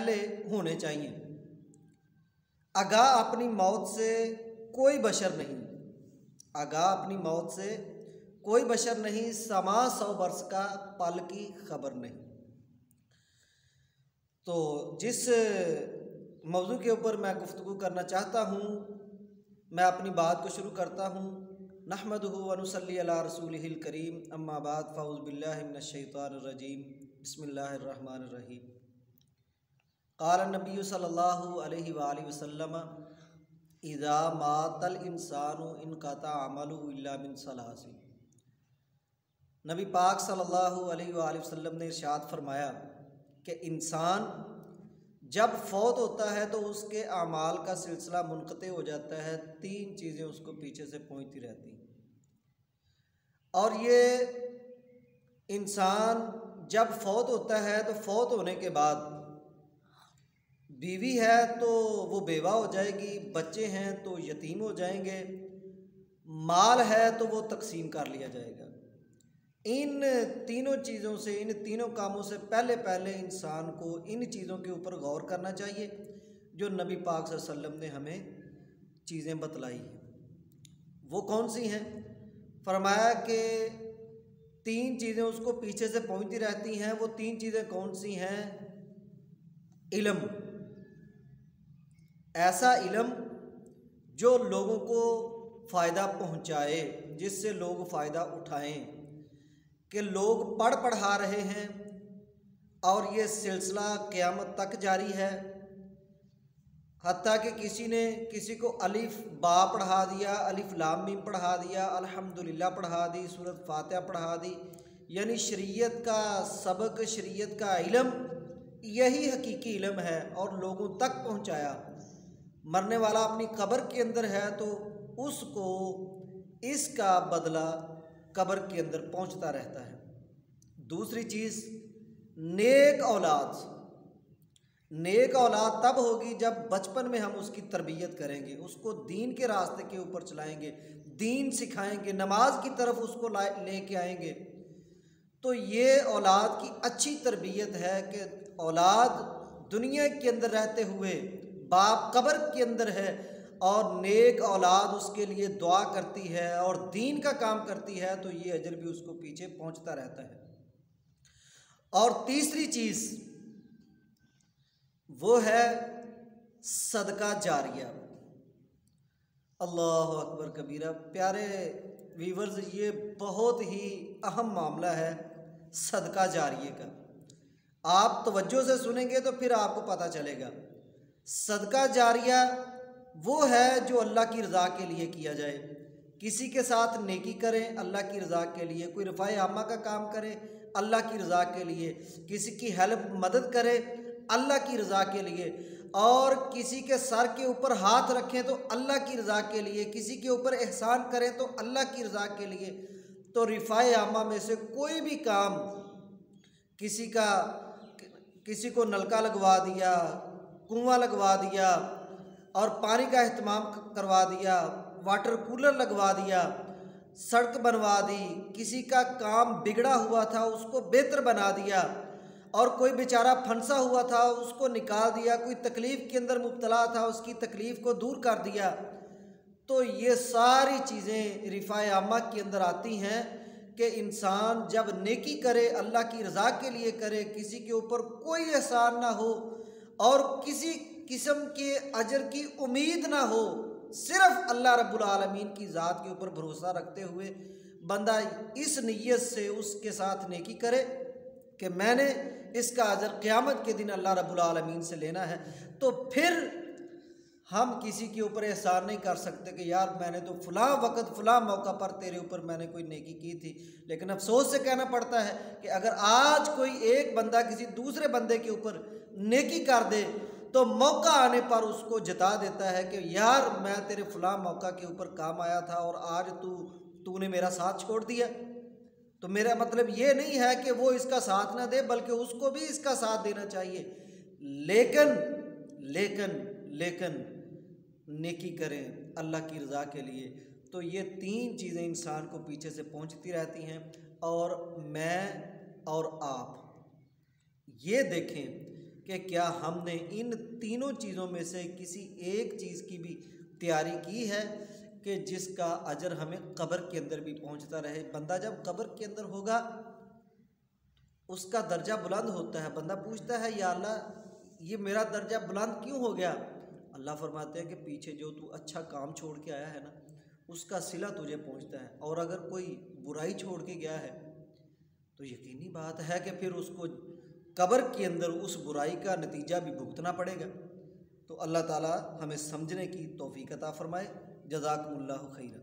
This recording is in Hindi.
पहले होने चाहिए। आगाह अपनी मौत से कोई बशर नहीं, आगाह अपनी मौत से कोई बशर नहीं, समा 100 वर्ष का पल की खबर नहीं। तो जिस मौजू के ऊपर मैं गुफ्तगू करना चाहता हूँ, मैं अपनी बात को शुरू करता हूँ। नहमदुहु व नुसल्ली अला रसूलिहिल करीम, अम्मा बाद, फ़ऊज़ बिल्लाहि मिनश शैतानिर रजीम, बिस्मिल्लाहिर रहमानिर रहीम। क़ाल नबी सल्लल्लाहु अलैहि वसल्लम, इज़ा मातल इंसानु इनक़ता अमलुहु इल्ला मिन सलासिन। नबी पाक सल्लल्लाहु अलैहि वसल्लम ने इरशाद फरमाया कि इंसान जब फौत होता है तो उसके अमाल का सिलसिला मुनक़ते हो जाता है। 3 चीज़ें उसको पीछे से पहुँचती रहती हैं। और ये इंसान जब फौत होता है तो फौत होने के बाद बीवी है तो वो बेवा हो जाएगी, बच्चे हैं तो यतीम हो जाएंगे, माल है तो वो तकसीम कर लिया जाएगा। इन तीनों चीज़ों से, इन तीनों कामों से पहले इंसान को इन चीज़ों के ऊपर गौर करना चाहिए जो नबी पाक सल्लल्लाहु अलैहि वसल्लम ने हमें चीज़ें बतलाई हैं। वो कौन सी हैं? फरमाया कि 3 चीज़ें उसको पीछे से पहुंचती रहती हैं। वो 3 चीज़ें कौन सी हैं? इल्म, ऐसा इल्म जो लोगों को फ़ायदा पहुंचाए, जिससे लोग फ़ायदा उठाएं, कि लोग पढ़ पढ़ा रहे हैं और ये सिलसिला क़यामत तक जारी है। हत्ता कि किसी ने किसी को अलिफ बा पढ़ा दिया, अलिफ लाम मीम पढ़ा दिया, अल्हम्दुलिल्लाह पढ़ा दी, सूरत फातिहा पढ़ा दी, यानी शरीयत का सबक, शरीयत का इल्म, यही हकीकी इल्म है और लोगों तक पहुँचाया। मरने वाला अपनी कब्र के अंदर है तो उसको इसका बदला कब्र के अंदर पहुंचता रहता है। दूसरी चीज़, नेक औलाद। नेक औलाद तब होगी जब बचपन में हम उसकी तरबियत करेंगे, उसको दीन के रास्ते के ऊपर चलाएंगे, दीन सिखाएंगे, नमाज की तरफ उसको लेके आएंगे। तो ये औलाद की अच्छी तरबियत है कि औलाद दुनिया के अंदर रहते हुए बाप कब्र के अंदर है और नेक औलाद उसके लिए दुआ करती है और दीन का काम करती है, तो ये अजर भी उसको पीछे पहुंचता रहता है। और तीसरी चीज़ वो है सदका जारिया। अल्लाह अकबर कबीरा। प्यारे वीवर्स, ये बहुत ही अहम मामला है सदका जारिये का। आप तवज्जो से सुनेंगे तो फिर आपको पता चलेगा। सदका जारिया वो है जो अल्लाह की रज़ा के लिए किया जाए। किसी के साथ नेकी करें अल्लाह की रज़ा के लिए, कोई रफ़ाए आमा का काम करें अल्लाह की रज़ा के लिए, किसी की हेल्प मदद करें अल्लाह की रज़ा के लिए, और किसी के सर के ऊपर हाथ रखें तो अल्लाह की रज़ा के लिए, किसी के ऊपर एहसान करें तो अल्लाह की रज़ा के लिए। तो रफ़ाए आमा में से कोई भी काम, किसी को नलका लगवा दिया, कुआं लगवा दिया और पानी का अहतमाम करवा दिया, वाटर कूलर लगवा दिया, सड़क बनवा दी, किसी का काम बिगड़ा हुआ था उसको बेहतर बना दिया, और कोई बेचारा फंसा हुआ था उसको निकाल दिया, कोई तकलीफ़ के अंदर मुब्तला था उसकी तकलीफ़ को दूर कर दिया। तो ये सारी चीज़ें रिफ़ाए आमा के अंदर आती हैं कि इंसान जब नेकी करे अल्लाह की रज़ा के लिए करे, किसी के ऊपर कोई एहसान ना हो और किसी किस्म के अजर की उम्मीद ना हो, सिर्फ अल्लाह रब्बुल आलमीन की ज़ात के ऊपर भरोसा रखते हुए बंदा इस नीयत से उसके साथ नेकी करे कि मैंने इसका अजर क़यामत के दिन अल्लाह रब्बुल आलमीन से लेना है। तो फिर हम किसी के ऊपर एहसान नहीं कर सकते कि यार मैंने तो फ़लाँ वक़्त फ़लाँ मौका पर तेरे ऊपर मैंने कोई नेकी की थी। लेकिन अफसोस से कहना पड़ता है कि अगर आज कोई एक बंदा किसी दूसरे बंदे के ऊपर नेकी कर दे तो मौका आने पर उसको जता देता है कि यार मैं तेरे फ़लाँ मौका के ऊपर काम आया था और आज तूने मेरा साथ छोड़ दिया। तो मेरा मतलब ये नहीं है कि वो इसका साथ ना दे, बल्कि उसको भी इसका साथ देना चाहिए। लेकिन नेकी करें अल्लाह की रज़ा के लिए। तो ये 3 चीज़ें इंसान को पीछे से पहुंचती रहती हैं। और मैं और आप ये देखें कि क्या हमने इन तीनों चीज़ों में से किसी एक चीज़ की भी तैयारी की है कि जिसका अजर हमें कब्र के अंदर भी पहुंचता रहे। बंदा जब कब्र के अंदर होगा उसका दर्जा बुलंद होता है। बंदा पूछता है या अल्लाह ये मेरा दर्जा बुलंद क्यों हो गया? अल्लाह फरमाते हैं कि पीछे जो तू अच्छा काम छोड़ के आया है ना उसका सिला तुझे पहुंचता है, और अगर कोई बुराई छोड़ के गया है तो यकीनी बात है कि फिर उसको कब्र के अंदर उस बुराई का नतीजा भी भुगतना पड़ेगा। तो अल्लाह ताला हमें समझने की तौफीक अता फरमाए। जज़ाकुमुल्लाहु खैरा।